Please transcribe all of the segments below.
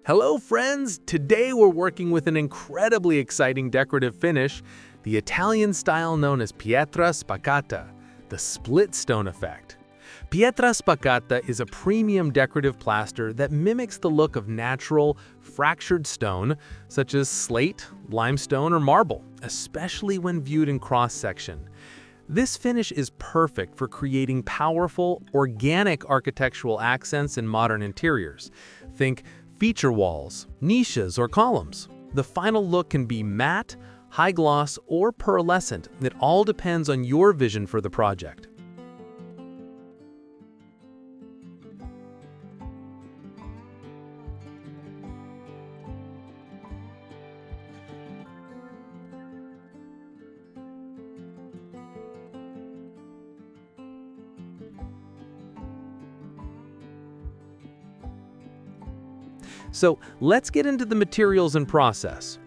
Hello friends! Today we're working with an incredibly exciting decorative finish, the Italian style known as Pietra Spaccata, the split stone effect. Pietra Spaccata is a premium decorative plaster that mimics the look of natural, fractured stone, such as slate, limestone, or marble, especially when viewed in cross-section. This finish is perfect for creating powerful, organic architectural accents in modern interiors. Think feature walls, niches, or columns. The final look can be matte, high gloss, or pearlescent. It all depends on your vision for the project. So let's get into the materials and process.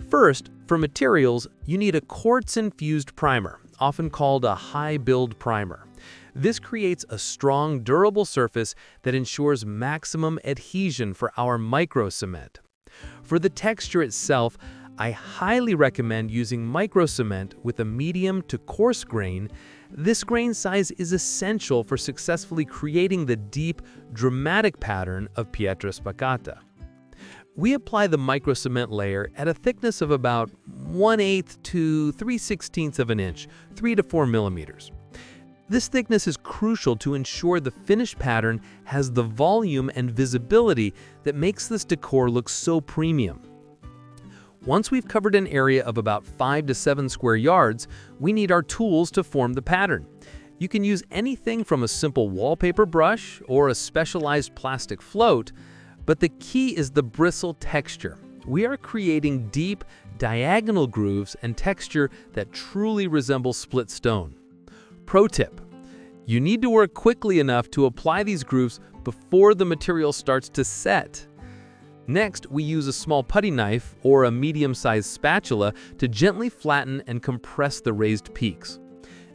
First, for materials, you need a quartz-infused primer, often called a high-build primer. This creates a strong, durable surface that ensures maximum adhesion for our microcement. For the texture itself, I highly recommend using microcement with a medium to coarse grain. This grain size is essential for successfully creating the deep, dramatic pattern of Pietra Spaccata. We apply the microcement layer at a thickness of about 1/8 to 3/16 of an inch, 3 to 4 millimeters. This thickness is crucial to ensure the finished pattern has the volume and visibility that makes this decor look so premium. Once we've covered an area of about 5 to 7 square yards, we need our tools to form the pattern. You can use anything from a simple wallpaper brush or a specialized plastic float, but the key is the bristle texture. We are creating deep, diagonal grooves and texture that truly resembles split stone. Pro tip: you need to work quickly enough to apply these grooves before the material starts to set. Next, we use a small putty knife or a medium-sized spatula to gently flatten and compress the raised peaks.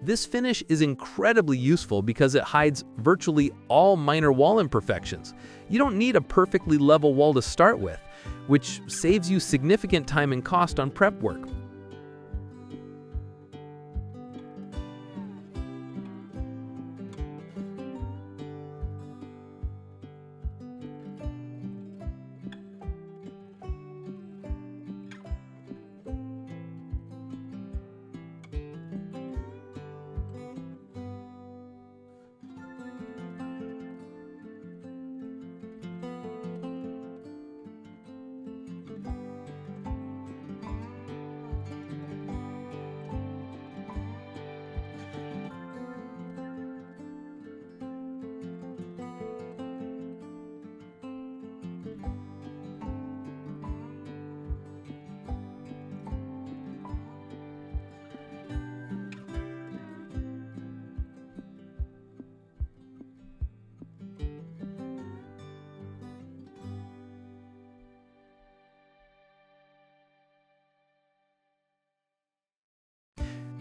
This finish is incredibly useful because it hides virtually all minor wall imperfections. You don't need a perfectly level wall to start with, which saves you significant time and cost on prep work.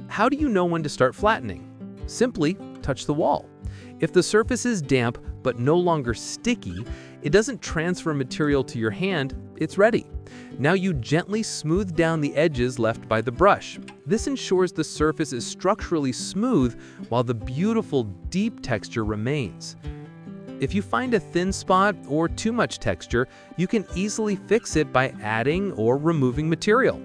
How do you know when to start flattening? Simply touch the wall. If the surface is damp but no longer sticky, it doesn't transfer material to your hand, it's ready. Now you gently smooth down the edges left by the brush. This ensures the surface is structurally smooth while the beautiful, deep texture remains. If you find a thin spot or too much texture, you can easily fix it by adding or removing material.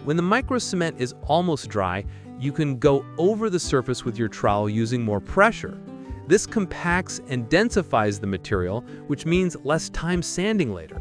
When the microcement is almost dry, you can go over the surface with your trowel using more pressure. This compacts and densifies the material, which means less time sanding later.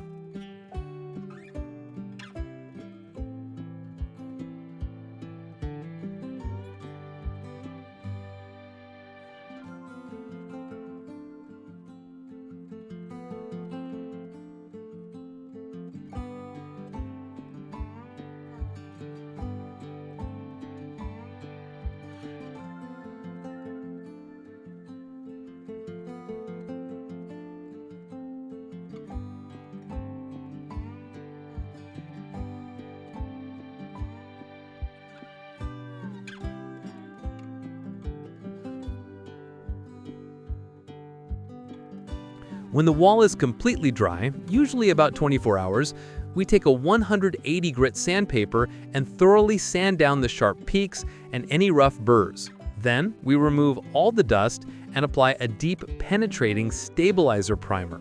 When the wall is completely dry, usually about 24 hours, we take a 180 grit sandpaper and thoroughly sand down the sharp peaks and any rough burrs. Then, we remove all the dust and apply a deep penetrating stabilizer primer.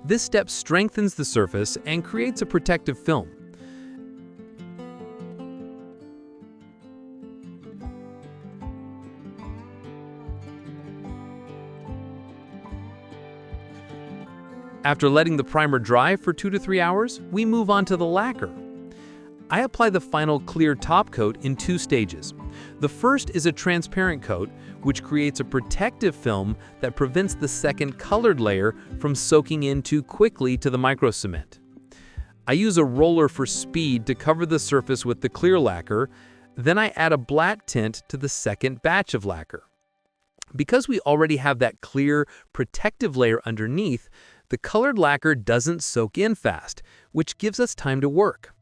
This step strengthens the surface and creates a protective film. After letting the primer dry for 2 to 3 hours, we move on to the lacquer. I apply the final clear top coat in 2 stages. The first is a transparent coat, which creates a protective film that prevents the second colored layer from soaking in too quickly to the microcement. I use a roller for speed to cover the surface with the clear lacquer, then I add a black tint to the second batch of lacquer. Because we already have that clear, protective layer underneath, the colored lacquer doesn't soak in fast, which gives us time to work.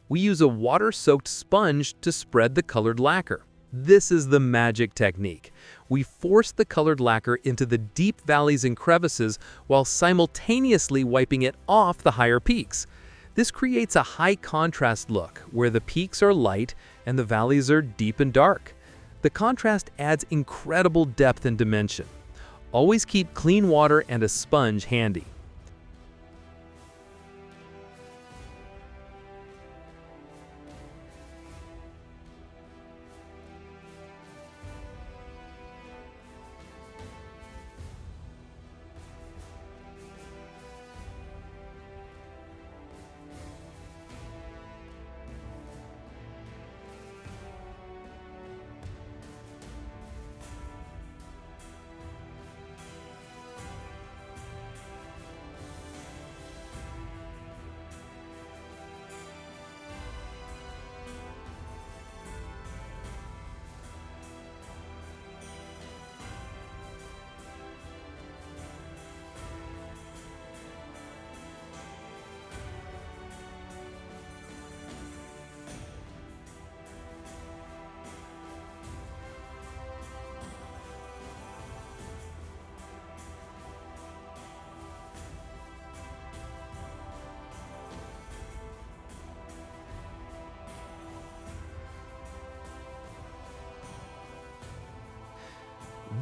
We use a water-soaked sponge to spread the colored lacquer. This is the magic technique. We force the colored lacquer into the deep valleys and crevices while simultaneously wiping it off the higher peaks. This creates a high-contrast look where the peaks are light and the valleys are deep and dark. The contrast adds incredible depth and dimension. Always keep clean water and a sponge handy.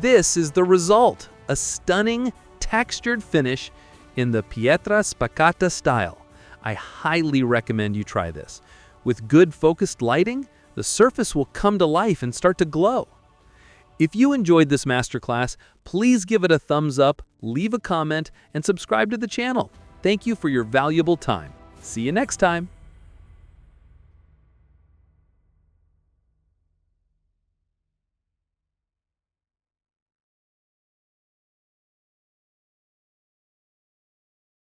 This is the result, a stunning, textured finish in the Pietra Spaccata style. I highly recommend you try this. With good focused lighting, the surface will come to life and start to glow. If you enjoyed this masterclass, please give it a thumbs up, leave a comment, and subscribe to the channel. Thank you for your valuable time. See you next time.